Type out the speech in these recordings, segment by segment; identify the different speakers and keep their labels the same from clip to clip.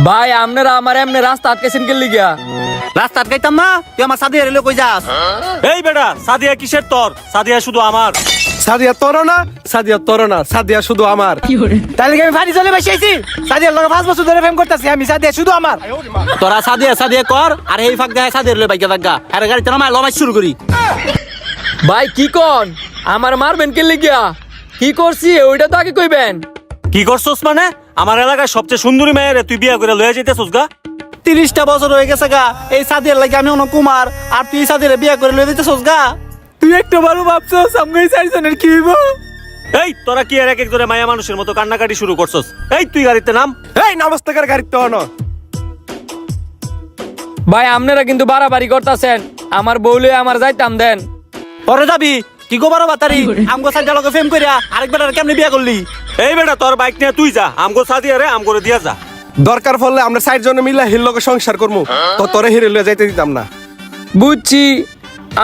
Speaker 1: ভাই আপনারা আমার এমনি রাস্তা আটকেছেন কে লিগা?
Speaker 2: রাস্তা আটকাইতাম না, তুই আমার সাথে এলে কই যাস?
Speaker 3: এই বেটা, সাদিয়া কিসের তোর? সাদিয়া শুধু আমার।
Speaker 4: সাদিয়া তোর না, সাদিয়া তোর না, সাদিয়া শুধু আমার।
Speaker 5: তাহলে কি আমি ফানি চলে বসে আইছি? সাদিয়ার লগে 5 বছর ধরে প্রেম করতেছি আমি, সাদিয়া শুধু আমার।
Speaker 2: তোরা সাদিয়া সাদিয়া কর, আর এই ফাঁক দেয় সাদিয়া এলে বাইকে থাকা আর গাড়িতে নামাই লমাই শুরু করি।
Speaker 1: ভাই কি কোন? আমার মারবেন কে লিগা? কি করছি ওইটা তো আগে কইবেন।
Speaker 3: কি করছস মানে? আমার এলাকার সবচেয়ে সুন্দরী মেয়ের তুই বিয়া করে লয়ে যাইতেছস গা?
Speaker 2: 30টা বছর হয়ে গেছে গা, এই সাদিয়ার লাগে আমি অন্য কুমার, আর তুই সাদিয়ারে বিয়া করে লয়ে দিতেছস গা।
Speaker 5: তুই একটা ভালো ভাবছস আমগো এই চারজনের কি হইব?
Speaker 3: এই তোরা কি আর এক একজনে মায়া মানুষের মতো কান্নাকাটি শুরু করছস? এই তুই গাড়িতে নাম।
Speaker 4: এই নমস্কার গাড়িতে হন।
Speaker 1: ভাই আপনারা কিন্তু বাড়াবাড়ি করতেছেন, আমার বউলে আমার যাইতাম দেন।
Speaker 2: পরে যাবি কি গো বড় বাতারি, আমগো সাদিয়ার লগে প্রেম কইরা আরেকবার কেমনে বিয়া করলি?
Speaker 3: এই বেটা, তোর বাইক নিয়ে তুই যা, আমগো সাদিয়ারে আম করে দিয়া যা।
Speaker 4: দরকার পড়লে আমরা 4 জন মিলে হির লগে সংসার করবো, তো তোরে হিরে লয়ে যাইতে দিতাম না।
Speaker 1: বুঝছি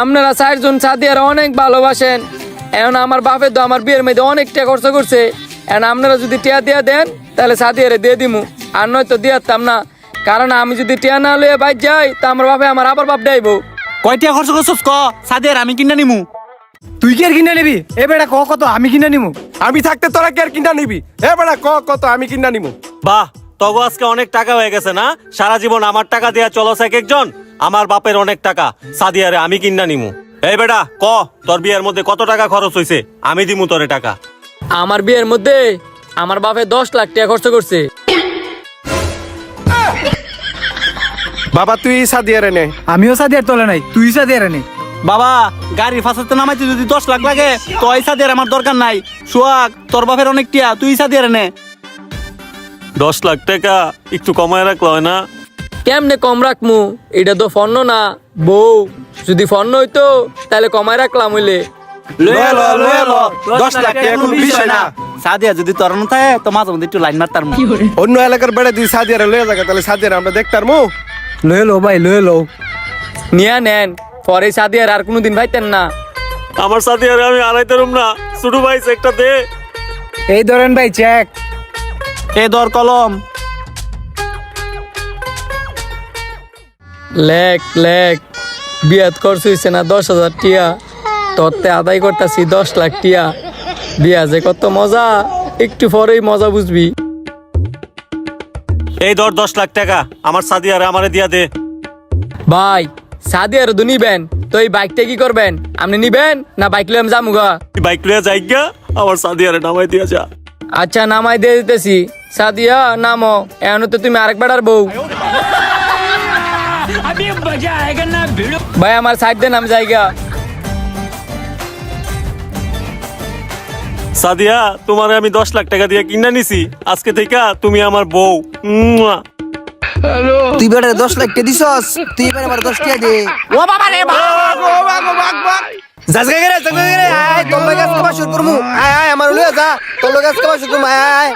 Speaker 1: আপনারা 4 জন সাদিয়ার অনেক ভালোবাসেন, এখন আমার বাপে তো আমার বিয়ের মধ্যে অনেক টাকা খরচ করছে, এখন আপনারা যদি টিয়া দিয়া দেন তাহলে সাদিয়ারে দিয়ে দিমু, আর নয়তো দিয়াতাম না। কারণ আমি যদি টিয়া না লয়ে বাইর যাই তা আমার বাপে আমার আবার বাপ ডাইবো।
Speaker 2: কয়টা খরচ করছস ক, সাদিয়ার আমি কিনা নিমু।
Speaker 5: তুই কি আর কিনে নিবি? এ বেটা কত আমি কিনে নিমু।
Speaker 4: আমি থাকতে তোরা কি আর কিনা নিবি? এ বেড়া কত আমি কিনা নিমু।
Speaker 3: বাহ, তগো আজকে অনেক টাকা হয়ে গেছে না? সারা জীবন আমার টাকা দিয়া চলস এক একজন, আমার বাপের অনেক টাকা, সাদিয়ারে আমি কিনা নিমু। এই বেটা ক, তোর বিয়ের মধ্যে কত টাকা খরচ হইছে? আমি দিমু তোরে টাকা।
Speaker 1: আমার বিয়ের মধ্যে আমার বাপে 10 লাখ টাকা খরচ করছে।
Speaker 4: বাবা তুই সাদিয়ারে নে।
Speaker 5: আমিও সাদিয়ার তোলে নাই, তুই সাদিয়ার নে।
Speaker 2: বাবা গাড়ির ফাঁসাতে নামাইতে যদি 10 লাখ লাগে তো এই সাদিয়ার আমার দরকার নাই। সোহাগ তোর বাপের অনেক টিয়া, তুই সাদিয়ার নে।
Speaker 3: 10 লাখ টাকা একটু কমায় রাখলো হয় না?
Speaker 1: কেমনে কম রাখমু? এটা তো ফন্ন না বউ, যদি ফন্ন হইতো তাহলে কমায় রাখলাম হইলে।
Speaker 2: লয়ে লো, লয়ে লো,
Speaker 4: 10 লাখ টাকা কোনো বিষয় না।
Speaker 2: সাদিয়া যদি তোর না থাকে তো মাঝে মধ্যে একটু লাইন মারতার।
Speaker 4: অন্য এলাকার বেড়ে তুই সাদিয়ারে লয়ে যাবে, তাহলে সাদিয়ারে আমরা দেখতার মু।
Speaker 5: লয়ে লো ভাই লয়ে লো।
Speaker 1: নিয়া নেন, পরে সাদিয়ার আর কোনোদিন ভাইতেন না।
Speaker 3: আমার সাদিয়ারে আমি আড়াইতে রুম না, ছোট ভাই একটা দে।
Speaker 5: এই ধরেন ভাই চেক।
Speaker 2: এ দর কলম।
Speaker 1: লেখ লেখ, বিয়াত খরচ হইছে না 10,000 টিয়া, তোরতে আদায় করতেছি 10 লাখ টিয়া। বিয়া যে কত মজা, একটু পরেই মজা বুঝবি।
Speaker 3: এই ধর 10 লাখ টাকা, আমার সাদিয়ারে আমারে দিয়া দে।
Speaker 1: ভাই সাদিয়ার তো নিবেন, তো এই বাইকটা কি করবেন? আপনি নিবেন না বাইক লয়ে আমি যামুগা?
Speaker 3: তুই বাইক লইয়া যাই গা, আমার সাদিয়ারে নামাই দিয়া যা।
Speaker 1: আচ্ছা নামাই দিয়ে দিতেছি। সাদিয়া নামো, এখন তো তুমি আরেক বেড়ার বউ। ভাই আমার সাইড দেন, আমি যাইগা।
Speaker 3: সাদিয়া, তোমারে আমি 10 লাখ টাকা দিয়ে কিনা নিছি, আজকে থেকে তুমি আমার বউ।
Speaker 6: তুই বেটারে 10 লাখ টাকা দিছস, তুই এবারে আমার 10 টাকা দে।
Speaker 2: ও বাবা রে
Speaker 6: জাজগা গেরে আয় তোর লগে আজকে বাসর করমু। আয় আমার লয়ে যা, তোর লগে আজকে বাসর করমু। আয়